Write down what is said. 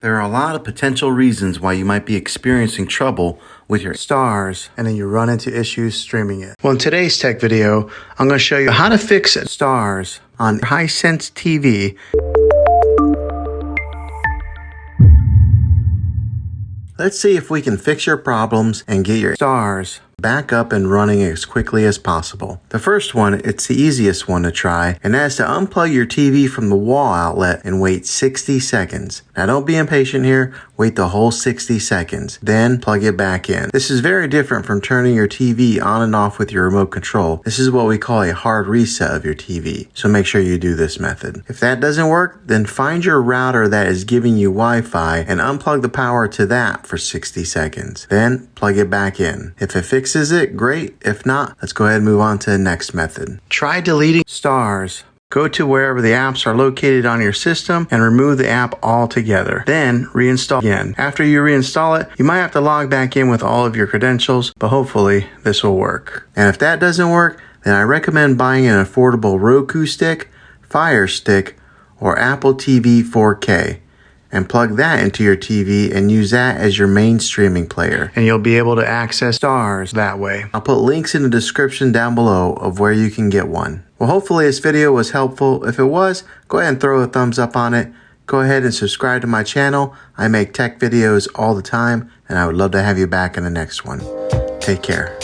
There are a lot of potential reasons why you might be experiencing trouble with your STARZ and then you run into issues streaming it. Well, in today's tech video, I'm going to show you how to fix STARZ on Hisense TV. Let's see if we can fix your problems and get your STARZ back up and running as quickly as possible. The first one, it's the easiest one to try, and that's to unplug your TV from the wall outlet and wait 60 seconds. Now don't be impatient here, wait the whole 60 seconds, then plug it back in. This is very different from turning your TV on and off with your remote control. This is what we call a hard reset of your TV, so make sure you do this method. If that doesn't work, then find your router that is giving you Wi-Fi and unplug the power to that for 60 seconds. Then plug it back in. If it fixes it, great. If not, let's go ahead and move on to the next method. Try deleting STARZ. Go to wherever the apps are located on your system and remove the app altogether. Then reinstall again. After you reinstall it, you might have to log back in with all of your credentials, but hopefully this will work. And if that doesn't work, then I recommend buying an affordable Roku stick, Fire Stick, or Apple TV 4K. And plug that into your TV and use that as your main streaming player. And you'll be able to access STARZ that way. I'll put links in the description down below of where you can get one. Well, hopefully this video was helpful. If it was, go ahead and throw a thumbs up on it. Go ahead and subscribe to my channel. I make tech videos all the time, and I would love to have you back in the next one. Take care.